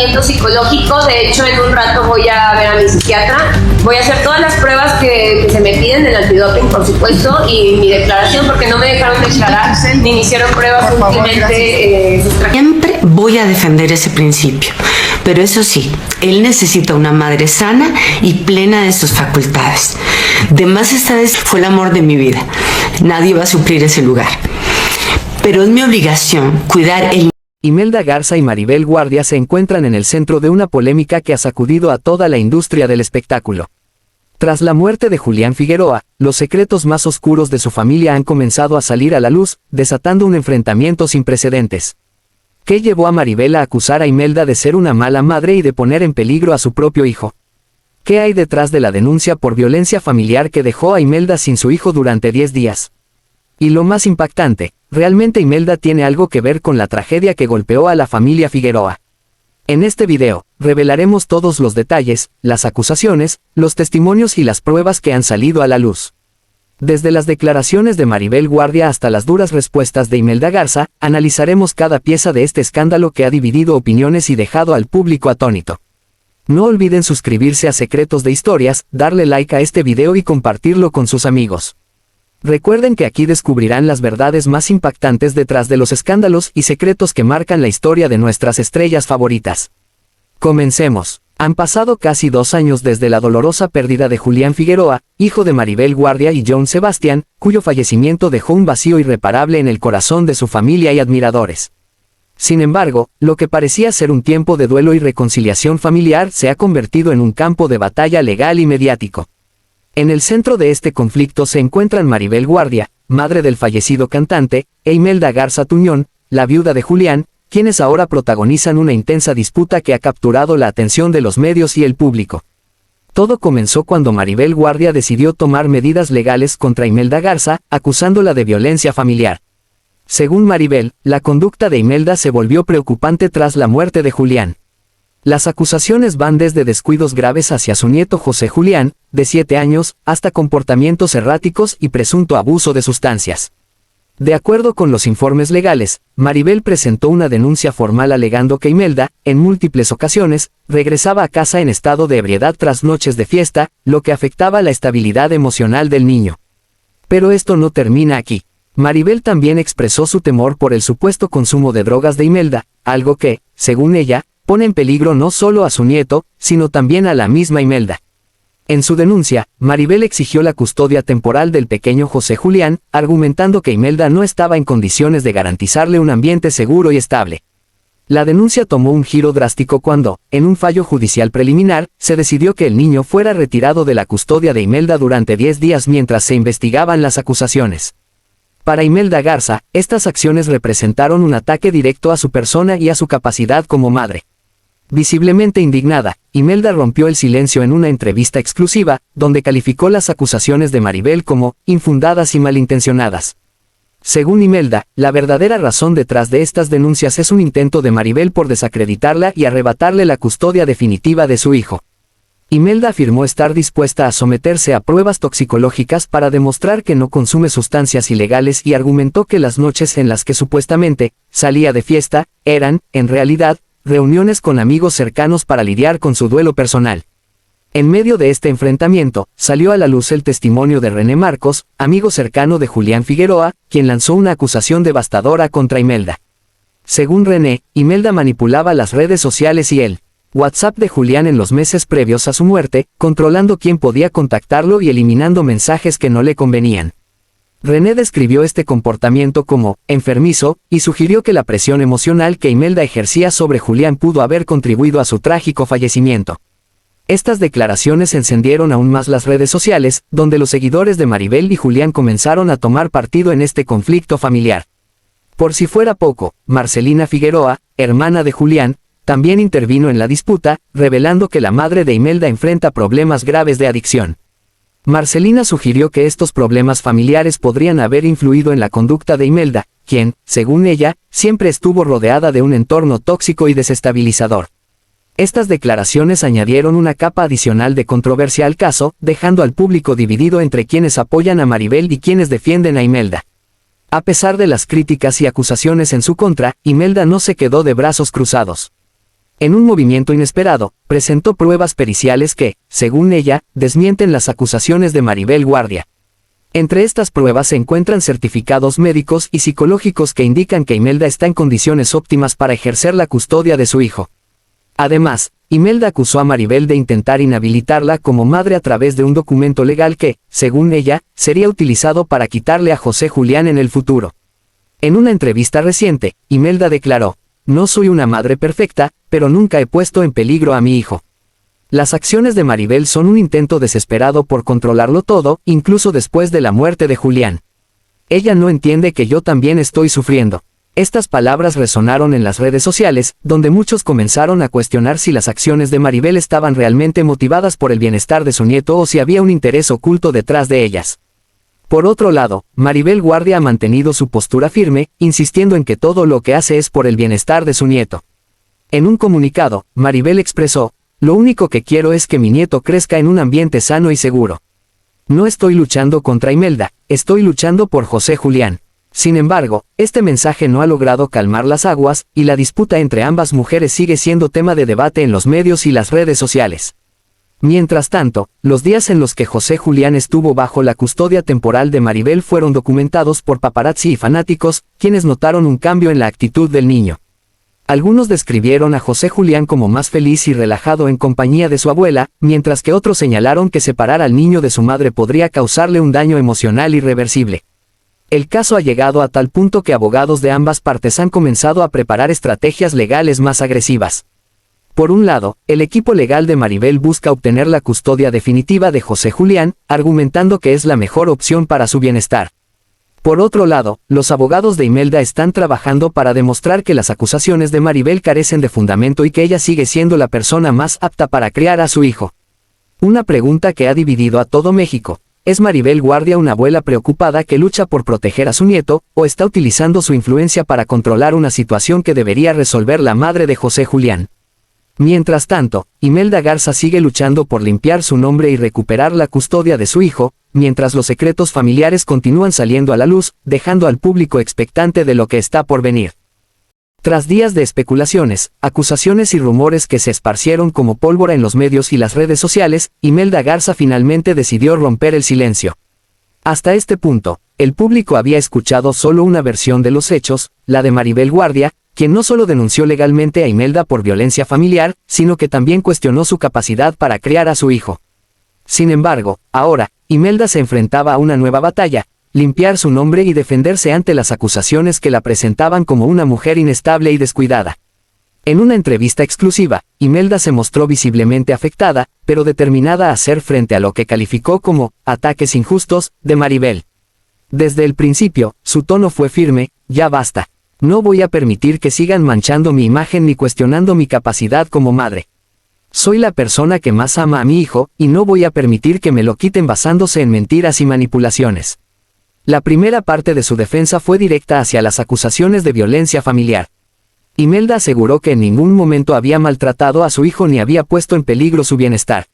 tratamiento psicológico. De hecho, en un rato voy a ver a mi psiquiatra. Voy a hacer todas las pruebas que se me piden del antidoping, por supuesto, y mi declaración, porque no me dejaron declarar, ni me hicieron pruebas, simplemente Siempre voy a defender ese principio, pero eso sí, él necesita una madre sana y plena de sus facultades. De más esta vez fue el amor de mi vida. Nadie va a suplir ese lugar. Pero es mi obligación cuidar el... Imelda Garza y Maribel Guardia se encuentran en el centro de una polémica que ha sacudido a toda la industria del espectáculo. Tras la muerte de Julián Figueroa, los secretos más oscuros de su familia han comenzado a salir a la luz, desatando un enfrentamiento sin precedentes. ¿Qué llevó a Maribel a acusar a Imelda de ser una mala madre y de poner en peligro a su propio hijo? ¿Qué hay detrás de la denuncia por violencia familiar que dejó a Imelda sin su hijo durante 10 días? Y lo más impactante, ¿realmente Imelda tiene algo que ver con la tragedia que golpeó a la familia Figueroa? En este video, revelaremos todos los detalles, las acusaciones, los testimonios y las pruebas que han salido a la luz. Desde las declaraciones de Maribel Guardia hasta las duras respuestas de Imelda Garza, analizaremos cada pieza de este escándalo que ha dividido opiniones y dejado al público atónito. No olviden suscribirse a Secretos de Historias, darle like a este video y compartirlo con sus amigos. Recuerden que aquí descubrirán las verdades más impactantes detrás de los escándalos y secretos que marcan la historia de nuestras estrellas favoritas. Comencemos. Han pasado casi 2 años desde la dolorosa pérdida de Julián Figueroa, hijo de Maribel Guardia y John Sebastián, cuyo fallecimiento dejó un vacío irreparable en el corazón de su familia y admiradores. Sin embargo, lo que parecía ser un tiempo de duelo y reconciliación familiar se ha convertido en un campo de batalla legal y mediático. En el centro de este conflicto se encuentran Maribel Guardia, madre del fallecido cantante, e Imelda Garza Tuñón, la viuda de Julián, quienes ahora protagonizan una intensa disputa que ha capturado la atención de los medios y el público. Todo comenzó cuando Maribel Guardia decidió tomar medidas legales contra Imelda Garza, acusándola de violencia familiar. Según Maribel, la conducta de Imelda se volvió preocupante tras la muerte de Julián. Las acusaciones van desde descuidos graves hacia su nieto José Julián, de 7 años, hasta comportamientos erráticos y presunto abuso de sustancias. De acuerdo con los informes legales, Maribel presentó una denuncia formal alegando que Imelda, en múltiples ocasiones, regresaba a casa en estado de ebriedad tras noches de fiesta, lo que afectaba la estabilidad emocional del niño. Pero esto no termina aquí. Maribel también expresó su temor por el supuesto consumo de drogas de Imelda, algo que, según ella, pone en peligro no solo a su nieto, sino también a la misma Imelda. En su denuncia, Maribel exigió la custodia temporal del pequeño José Julián, argumentando que Imelda no estaba en condiciones de garantizarle un ambiente seguro y estable. La denuncia tomó un giro drástico cuando, en un fallo judicial preliminar, se decidió que el niño fuera retirado de la custodia de Imelda durante 10 días mientras se investigaban las acusaciones. Para Imelda Garza, estas acciones representaron un ataque directo a su persona y a su capacidad como madre. Visiblemente indignada, Imelda rompió el silencio en una entrevista exclusiva, donde calificó las acusaciones de Maribel como infundadas y malintencionadas. Según Imelda, la verdadera razón detrás de estas denuncias es un intento de Maribel por desacreditarla y arrebatarle la custodia definitiva de su hijo. Imelda afirmó estar dispuesta a someterse a pruebas toxicológicas para demostrar que no consume sustancias ilegales y argumentó que las noches en las que supuestamente salía de fiesta eran, en realidad, reuniones con amigos cercanos para lidiar con su duelo personal. En medio de este enfrentamiento, salió a la luz el testimonio de René Marcos, amigo cercano de Julián Figueroa, quien lanzó una acusación devastadora contra Imelda. Según René, Imelda manipulaba las redes sociales y el WhatsApp de Julián en los meses previos a su muerte, controlando quién podía contactarlo y eliminando mensajes que no le convenían. René describió este comportamiento como enfermizo, y sugirió que la presión emocional que Imelda ejercía sobre Julián pudo haber contribuido a su trágico fallecimiento. Estas declaraciones encendieron aún más las redes sociales, donde los seguidores de Maribel y Julián comenzaron a tomar partido en este conflicto familiar. Por si fuera poco, Marcelina Figueroa, hermana de Julián, también intervino en la disputa, revelando que la madre de Imelda enfrenta problemas graves de adicción. Marcelina sugirió que estos problemas familiares podrían haber influido en la conducta de Imelda, quien, según ella, siempre estuvo rodeada de un entorno tóxico y desestabilizador. Estas declaraciones añadieron una capa adicional de controversia al caso, dejando al público dividido entre quienes apoyan a Maribel y quienes defienden a Imelda. A pesar de las críticas y acusaciones en su contra, Imelda no se quedó de brazos cruzados. En un movimiento inesperado, presentó pruebas periciales que, según ella, desmienten las acusaciones de Maribel Guardia. Entre estas pruebas se encuentran certificados médicos y psicológicos que indican que Imelda está en condiciones óptimas para ejercer la custodia de su hijo. Además, Imelda acusó a Maribel de intentar inhabilitarla como madre a través de un documento legal que, según ella, sería utilizado para quitarle a José Julián en el futuro. En una entrevista reciente, Imelda declaró: "No soy una madre perfecta, pero nunca he puesto en peligro a mi hijo". Las acciones de Maribel son un intento desesperado por controlarlo todo, incluso después de la muerte de Julián. Ella no entiende que yo también estoy sufriendo. Estas palabras resonaron en las redes sociales, donde muchos comenzaron a cuestionar si las acciones de Maribel estaban realmente motivadas por el bienestar de su nieto o si había un interés oculto detrás de ellas. Por otro lado, Maribel Guardia ha mantenido su postura firme, insistiendo en que todo lo que hace es por el bienestar de su nieto. En un comunicado, Maribel expresó: "Lo único que quiero es que mi nieto crezca en un ambiente sano y seguro. No estoy luchando contra Imelda, estoy luchando por José Julián". Sin embargo, este mensaje no ha logrado calmar las aguas, y la disputa entre ambas mujeres sigue siendo tema de debate en los medios y las redes sociales. Mientras tanto, los días en los que José Julián estuvo bajo la custodia temporal de Maribel fueron documentados por paparazzi y fanáticos, quienes notaron un cambio en la actitud del niño. Algunos describieron a José Julián como más feliz y relajado en compañía de su abuela, mientras que otros señalaron que separar al niño de su madre podría causarle un daño emocional irreversible. El caso ha llegado a tal punto que abogados de ambas partes han comenzado a preparar estrategias legales más agresivas. Por un lado, el equipo legal de Maribel busca obtener la custodia definitiva de José Julián, argumentando que es la mejor opción para su bienestar. Por otro lado, los abogados de Imelda están trabajando para demostrar que las acusaciones de Maribel carecen de fundamento y que ella sigue siendo la persona más apta para criar a su hijo. Una pregunta que ha dividido a todo México: ¿es Maribel Guardia una abuela preocupada que lucha por proteger a su nieto, o está utilizando su influencia para controlar una situación que debería resolver la madre de José Julián? Mientras tanto, Imelda Garza sigue luchando por limpiar su nombre y recuperar la custodia de su hijo, mientras los secretos familiares continúan saliendo a la luz, dejando al público expectante de lo que está por venir. Tras días de especulaciones, acusaciones y rumores que se esparcieron como pólvora en los medios y las redes sociales, Imelda Garza finalmente decidió romper el silencio. Hasta este punto, el público había escuchado solo una versión de los hechos, la de Maribel Guardia, quien no solo denunció legalmente a Imelda por violencia familiar, sino que también cuestionó su capacidad para criar a su hijo. Sin embargo, ahora, Imelda se enfrentaba a una nueva batalla: limpiar su nombre y defenderse ante las acusaciones que la presentaban como una mujer inestable y descuidada. En una entrevista exclusiva, Imelda se mostró visiblemente afectada, pero determinada a hacer frente a lo que calificó como ataques injustos de Maribel. Desde el principio, su tono fue firme: "Ya basta. No voy a permitir que sigan manchando mi imagen ni cuestionando mi capacidad como madre. Soy la persona que más ama a mi hijo, y no voy a permitir que me lo quiten basándose en mentiras y manipulaciones". La primera parte de su defensa fue directa hacia las acusaciones de violencia familiar. Imelda aseguró que en ningún momento había maltratado a su hijo ni había puesto en peligro su bienestar.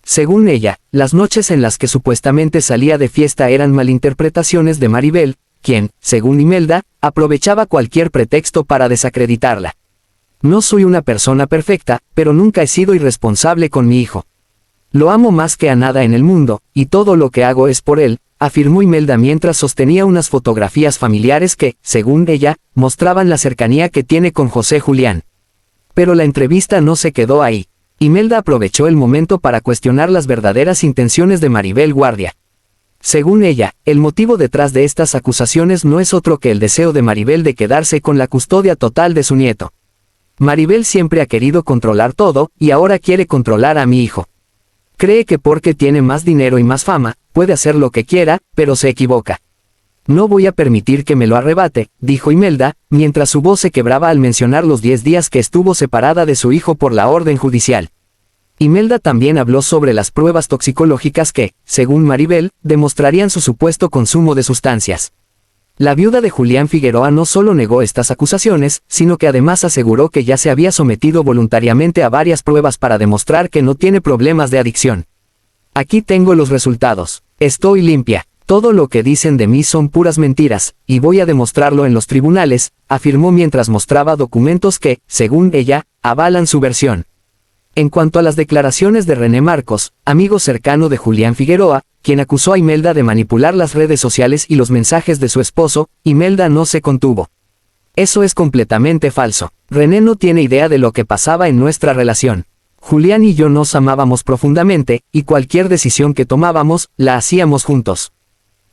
Según ella, las noches en las que supuestamente salía de fiesta eran malinterpretaciones de Maribel, quien, según Imelda, aprovechaba cualquier pretexto para desacreditarla. "No soy una persona perfecta, pero nunca he sido irresponsable con mi hijo. Lo amo más que a nada en el mundo, y todo lo que hago es por él", afirmó Imelda mientras sostenía unas fotografías familiares que, según ella, mostraban la cercanía que tiene con José Julián. Pero la entrevista no se quedó ahí. Imelda aprovechó el momento para cuestionar las verdaderas intenciones de Maribel Guardia. Según ella, el motivo detrás de estas acusaciones no es otro que el deseo de Maribel de quedarse con la custodia total de su nieto. "Maribel siempre ha querido controlar todo, y ahora quiere controlar a mi hijo. Cree que porque tiene más dinero y más fama, puede hacer lo que quiera, pero se equivoca. No voy a permitir que me lo arrebate", dijo Imelda, mientras su voz se quebraba al mencionar los 10 días que estuvo separada de su hijo por la orden judicial. Imelda también habló sobre las pruebas toxicológicas que, según Maribel, demostrarían su supuesto consumo de sustancias. La viuda de Julián Figueroa no solo negó estas acusaciones, sino que además aseguró que ya se había sometido voluntariamente a varias pruebas para demostrar que no tiene problemas de adicción. "Aquí tengo los resultados. Estoy limpia. Todo lo que dicen de mí son puras mentiras, y voy a demostrarlo en los tribunales, afirmó mientras mostraba documentos que, según ella, avalan su versión. En cuanto a las declaraciones de René Marcos, amigo cercano de Julián Figueroa, quien acusó a Imelda de manipular las redes sociales y los mensajes de su esposo, Imelda no se contuvo. Eso es completamente falso. René no tiene idea de lo que pasaba en nuestra relación. Julián y yo nos amábamos profundamente, y cualquier decisión que tomábamos, la hacíamos juntos.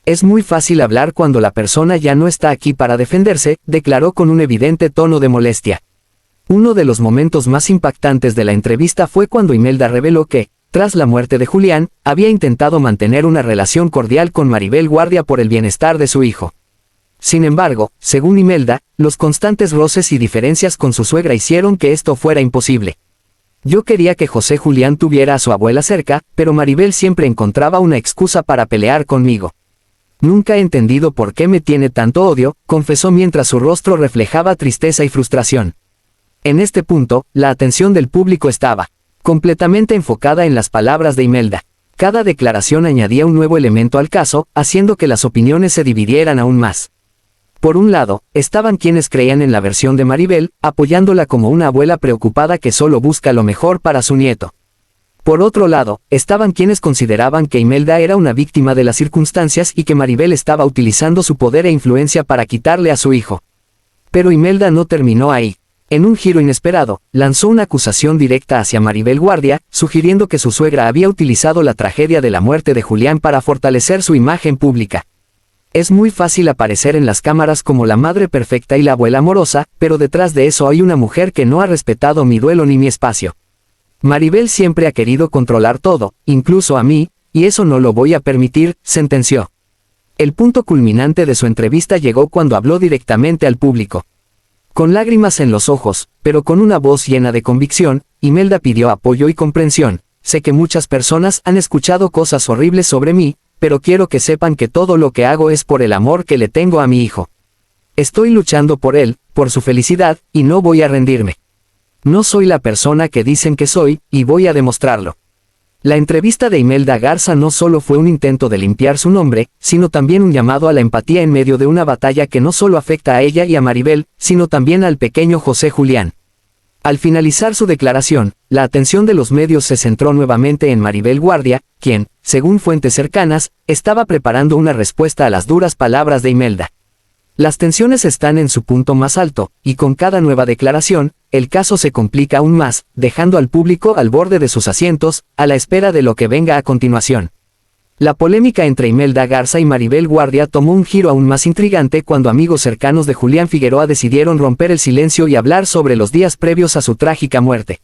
Es muy fácil hablar cuando la persona ya no está aquí para defenderse, declaró con un evidente tono de molestia. Uno de los momentos más impactantes de la entrevista fue cuando Imelda reveló que, tras la muerte de Julián, había intentado mantener una relación cordial con Maribel Guardia por el bienestar de su hijo. Sin embargo, según Imelda, los constantes roces y diferencias con su suegra hicieron que esto fuera imposible. Yo quería que José Julián tuviera a su abuela cerca, pero Maribel siempre encontraba una excusa para pelear conmigo. Nunca he entendido por qué me tiene tanto odio, confesó mientras su rostro reflejaba tristeza y frustración. En este punto, la atención del público estaba completamente enfocada en las palabras de Imelda. Cada declaración añadía un nuevo elemento al caso, haciendo que las opiniones se dividieran aún más. Por un lado, estaban quienes creían en la versión de Maribel, apoyándola como una abuela preocupada que solo busca lo mejor para su nieto. Por otro lado, estaban quienes consideraban que Imelda era una víctima de las circunstancias y que Maribel estaba utilizando su poder e influencia para quitarle a su hijo. Pero Imelda no terminó ahí. En un giro inesperado, lanzó una acusación directa hacia Maribel Guardia, sugiriendo que su suegra había utilizado la tragedia de la muerte de Julián para fortalecer su imagen pública. Es muy fácil aparecer en las cámaras como la madre perfecta y la abuela amorosa, pero detrás de eso hay una mujer que no ha respetado mi duelo ni mi espacio. Maribel siempre ha querido controlar todo, incluso a mí, y eso no lo voy a permitir, sentenció. El punto culminante de su entrevista llegó cuando habló directamente al público. Con lágrimas en los ojos, pero con una voz llena de convicción, Imelda pidió apoyo y comprensión. Sé que muchas personas han escuchado cosas horribles sobre mí, pero quiero que sepan que todo lo que hago es por el amor que le tengo a mi hijo. Estoy luchando por él, por su felicidad, y no voy a rendirme. No soy la persona que dicen que soy, y voy a demostrarlo. La entrevista de Imelda Garza no solo fue un intento de limpiar su nombre, sino también un llamado a la empatía en medio de una batalla que no solo afecta a ella y a Maribel, sino también al pequeño José Julián. Al finalizar su declaración, la atención de los medios se centró nuevamente en Maribel Guardia, quien, según fuentes cercanas, estaba preparando una respuesta a las duras palabras de Imelda. Las tensiones están en su punto más alto, y con cada nueva declaración, el caso se complica aún más, dejando al público al borde de sus asientos, a la espera de lo que venga a continuación. La polémica entre Imelda Garza y Maribel Guardia tomó un giro aún más intrigante cuando amigos cercanos de Julián Figueroa decidieron romper el silencio y hablar sobre los días previos a su trágica muerte.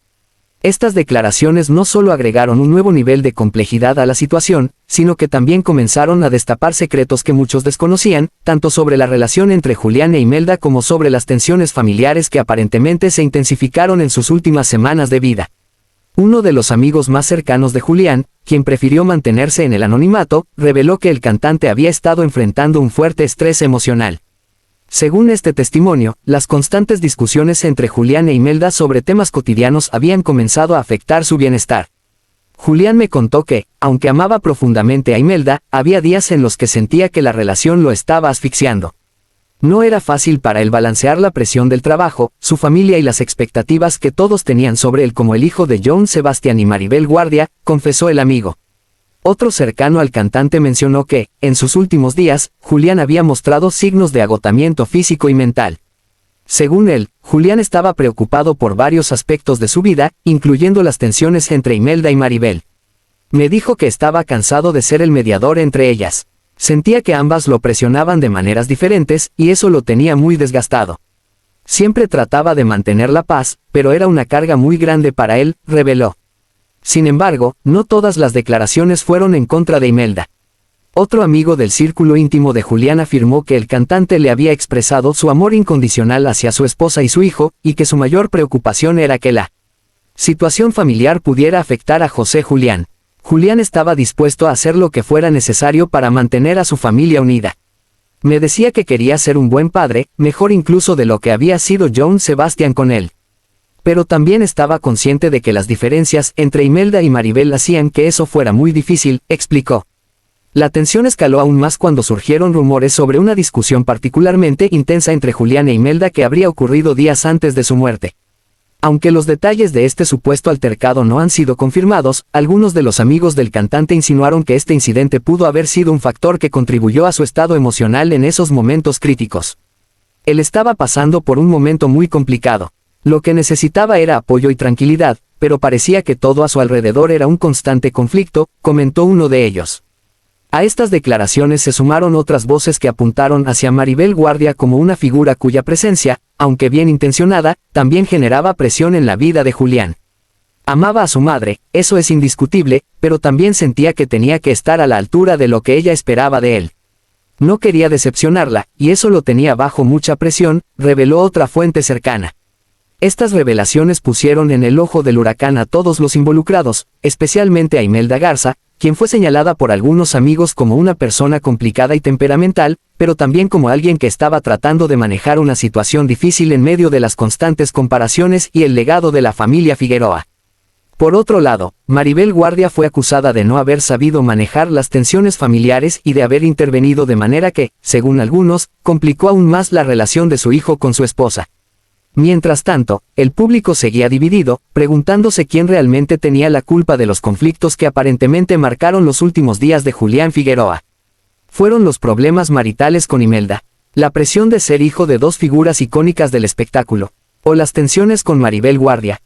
Estas declaraciones no solo agregaron un nuevo nivel de complejidad a la situación, sino que también comenzaron a destapar secretos que muchos desconocían, tanto sobre la relación entre Julián e Imelda como sobre las tensiones familiares que aparentemente se intensificaron en sus últimas semanas de vida. Uno de los amigos más cercanos de Julián, quien prefirió mantenerse en el anonimato, reveló que el cantante había estado enfrentando un fuerte estrés emocional. Según este testimonio, las constantes discusiones entre Julián e Imelda sobre temas cotidianos habían comenzado a afectar su bienestar. Julián me contó que, aunque amaba profundamente a Imelda, había días en los que sentía que la relación lo estaba asfixiando. No era fácil para él balancear la presión del trabajo, su familia y las expectativas que todos tenían sobre él como el hijo de John Sebastián y Maribel Guardia, confesó el amigo. Otro cercano al cantante mencionó que, en sus últimos días, Julián había mostrado signos de agotamiento físico y mental. Según él, Julián estaba preocupado por varios aspectos de su vida, incluyendo las tensiones entre Imelda y Maribel. Me dijo que estaba cansado de ser el mediador entre ellas. Sentía que ambas lo presionaban de maneras diferentes, y eso lo tenía muy desgastado. Siempre trataba de mantener la paz, pero era una carga muy grande para él, reveló. Sin embargo, no todas las declaraciones fueron en contra de Imelda. Otro amigo del círculo íntimo de Julián afirmó que el cantante le había expresado su amor incondicional hacia su esposa y su hijo, y que su mayor preocupación era que la situación familiar pudiera afectar a José Julián. Julián estaba dispuesto a hacer lo que fuera necesario para mantener a su familia unida. Me decía que quería ser un buen padre, mejor incluso de lo que había sido John Sebastián con él. Pero también estaba consciente de que las diferencias entre Imelda y Maribel hacían que eso fuera muy difícil, explicó. La tensión escaló aún más cuando surgieron rumores sobre una discusión particularmente intensa entre Julián e Imelda que habría ocurrido días antes de su muerte. Aunque los detalles de este supuesto altercado no han sido confirmados, algunos de los amigos del cantante insinuaron que este incidente pudo haber sido un factor que contribuyó a su estado emocional en esos momentos críticos. Él estaba pasando por un momento muy complicado. Lo que necesitaba era apoyo y tranquilidad, pero parecía que todo a su alrededor era un constante conflicto, comentó uno de ellos. A estas declaraciones se sumaron otras voces que apuntaron hacia Maribel Guardia como una figura cuya presencia, aunque bien intencionada, también generaba presión en la vida de Julián. Amaba a su madre, eso es indiscutible, pero también sentía que tenía que estar a la altura de lo que ella esperaba de él. No quería decepcionarla, y eso lo tenía bajo mucha presión, reveló otra fuente cercana. Estas revelaciones pusieron en el ojo del huracán a todos los involucrados, especialmente a Imelda Garza, quien fue señalada por algunos amigos como una persona complicada y temperamental, pero también como alguien que estaba tratando de manejar una situación difícil en medio de las constantes comparaciones y el legado de la familia Figueroa. Por otro lado, Maribel Guardia fue acusada de no haber sabido manejar las tensiones familiares y de haber intervenido de manera que, según algunos, complicó aún más la relación de su hijo con su esposa. Mientras tanto, el público seguía dividido, preguntándose quién realmente tenía la culpa de los conflictos que aparentemente marcaron los últimos días de Julián Figueroa. ¿Fueron los problemas maritales con Imelda, la presión de ser hijo de dos figuras icónicas del espectáculo, o las tensiones con Maribel Guardia?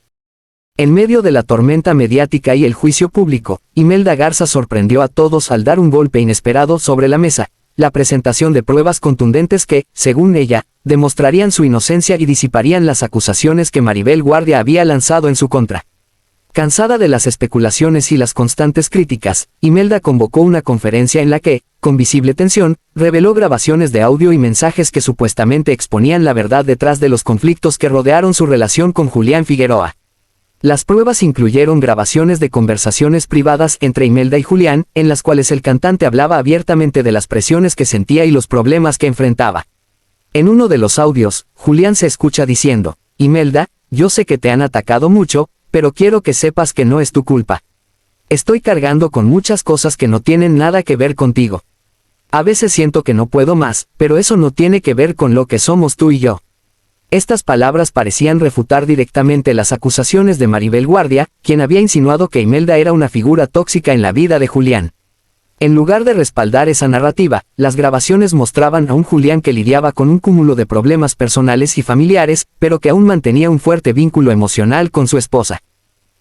En medio de la tormenta mediática y el juicio público, Imelda Garza sorprendió a todos al dar un golpe inesperado sobre la mesa, la presentación de pruebas contundentes que, según ella, demostrarían su inocencia y disiparían las acusaciones que Maribel Guardia había lanzado en su contra. Cansada de las especulaciones y las constantes críticas, Imelda convocó una conferencia en la que, con visible tensión, reveló grabaciones de audio y mensajes que supuestamente exponían la verdad detrás de los conflictos que rodearon su relación con Julián Figueroa. Las pruebas incluyeron grabaciones de conversaciones privadas entre Imelda y Julián, en las cuales el cantante hablaba abiertamente de las presiones que sentía y los problemas que enfrentaba. En uno de los audios, Julián se escucha diciendo: Imelda, yo sé que te han atacado mucho, pero quiero que sepas que no es tu culpa. Estoy cargando con muchas cosas que no tienen nada que ver contigo. A veces siento que no puedo más, pero eso no tiene que ver con lo que somos tú y yo. Estas palabras parecían refutar directamente las acusaciones de Maribel Guardia, quien había insinuado que Imelda era una figura tóxica en la vida de Julián. En lugar de respaldar esa narrativa, las grabaciones mostraban a un Julián que lidiaba con un cúmulo de problemas personales y familiares, pero que aún mantenía un fuerte vínculo emocional con su esposa.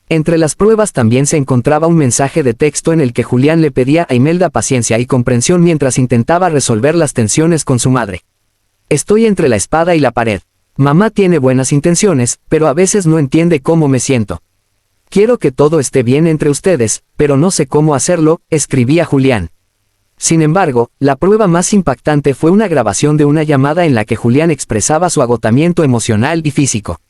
Entre las pruebas también se encontraba un mensaje de texto en el que Julián le pedía a Imelda paciencia y comprensión mientras intentaba resolver las tensiones con su madre. Estoy entre la espada y la pared. Mamá tiene buenas intenciones, pero a veces no entiende cómo me siento. Quiero que todo esté bien entre ustedes, pero no sé cómo hacerlo, escribía Julián. Sin embargo, la prueba más impactante fue una grabación de una llamada en la que Julián expresaba su agotamiento emocional y físico.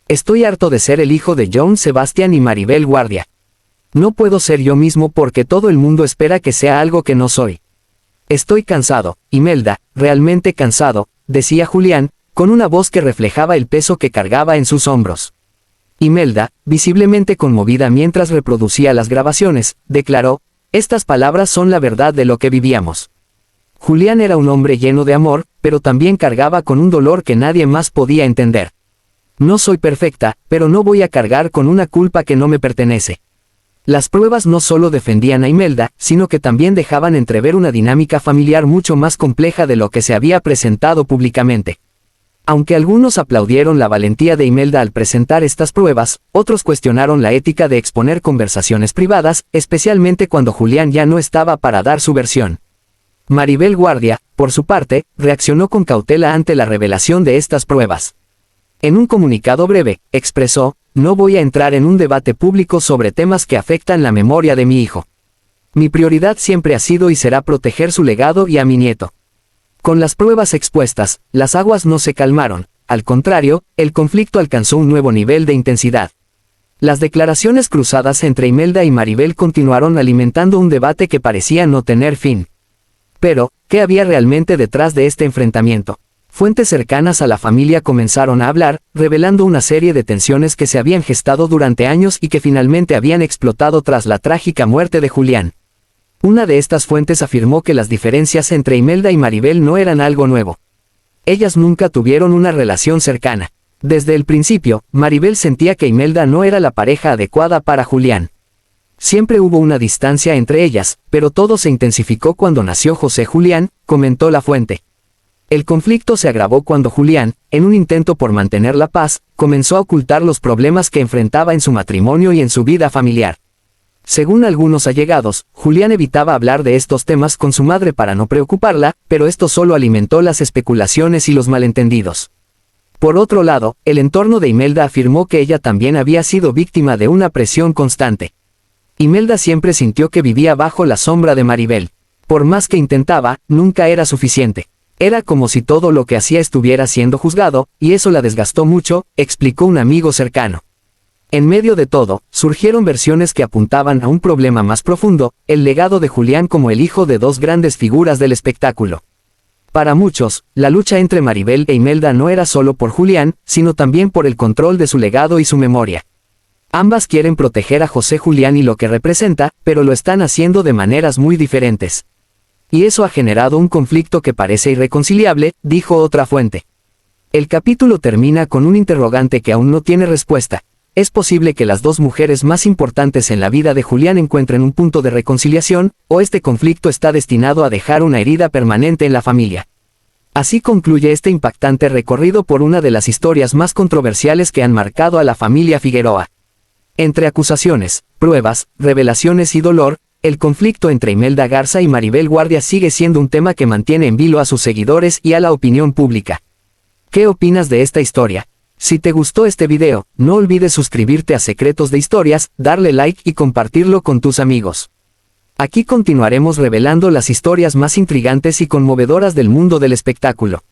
Estoy harto de ser el hijo de John Sebastián y Maribel Guardia. No puedo ser yo mismo porque todo el mundo espera que sea algo que no soy. Estoy cansado, Imelda, realmente cansado, decía Julián, con una voz que reflejaba el peso que cargaba en sus hombros. Imelda, visiblemente conmovida mientras reproducía las grabaciones, declaró: estas palabras son la verdad de lo que vivíamos. Julián era un hombre lleno de amor, pero también cargaba con un dolor que nadie más podía entender. No soy perfecta, pero no voy a cargar con una culpa que no me pertenece. Las pruebas no solo defendían a Imelda, sino que también dejaban entrever una dinámica familiar mucho más compleja de lo que se había presentado públicamente. Aunque algunos aplaudieron la valentía de Imelda al presentar estas pruebas, otros cuestionaron la ética de exponer conversaciones privadas, especialmente cuando Julián ya no estaba para dar su versión. Maribel Guardia, por su parte, reaccionó con cautela ante la revelación de estas pruebas. En un comunicado breve, expresó: no voy a entrar en un debate público sobre temas que afectan la memoria de mi hijo. Mi prioridad siempre ha sido y será proteger su legado y a mi nieto. Con las pruebas expuestas, las aguas no se calmaron, al contrario, el conflicto alcanzó un nuevo nivel de intensidad. Las declaraciones cruzadas entre Imelda y Maribel continuaron alimentando un debate que parecía no tener fin. Pero, ¿qué había realmente detrás de este enfrentamiento? Fuentes cercanas a la familia comenzaron a hablar, revelando una serie de tensiones que se habían gestado durante años y que finalmente habían explotado tras la trágica muerte de Julián. Una de estas fuentes afirmó que las diferencias entre Imelda y Maribel no eran algo nuevo. Ellas nunca tuvieron una relación cercana. Desde el principio, Maribel sentía que Imelda no era la pareja adecuada para Julián. Siempre hubo una distancia entre ellas, pero todo se intensificó cuando nació José Julián, comentó la fuente. El conflicto se agravó cuando Julián, en un intento por mantener la paz, comenzó a ocultar los problemas que enfrentaba en su matrimonio y en su vida familiar. Según algunos allegados, Julián evitaba hablar de estos temas con su madre para no preocuparla, pero esto solo alimentó las especulaciones y los malentendidos. Por otro lado, el entorno de Imelda afirmó que ella también había sido víctima de una presión constante. Imelda siempre sintió que vivía bajo la sombra de Maribel. Por más que intentaba, nunca era suficiente. Era como si todo lo que hacía estuviera siendo juzgado, y eso la desgastó mucho, explicó un amigo cercano. En medio de todo, surgieron versiones que apuntaban a un problema más profundo, el legado de Julián como el hijo de dos grandes figuras del espectáculo. Para muchos, la lucha entre Maribel e Imelda no era solo por Julián, sino también por el control de su legado y su memoria. Ambas quieren proteger a José Julián y lo que representa, pero lo están haciendo de maneras muy diferentes. Y eso ha generado un conflicto que parece irreconciliable, dijo otra fuente. El capítulo termina con un interrogante que aún no tiene respuesta. ¿Es posible que las dos mujeres más importantes en la vida de Julián encuentren un punto de reconciliación, o este conflicto está destinado a dejar una herida permanente en la familia? Así concluye este impactante recorrido por una de las historias más controversiales que han marcado a la familia Figueroa. Entre acusaciones, pruebas, revelaciones y dolor, el conflicto entre Imelda Garza y Maribel Guardia sigue siendo un tema que mantiene en vilo a sus seguidores y a la opinión pública. ¿Qué opinas de esta historia? Si te gustó este video, no olvides suscribirte a Secretos de Historias, darle like y compartirlo con tus amigos. Aquí continuaremos revelando las historias más intrigantes y conmovedoras del mundo del espectáculo.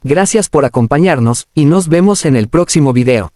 Gracias por acompañarnos, y nos vemos en el próximo video.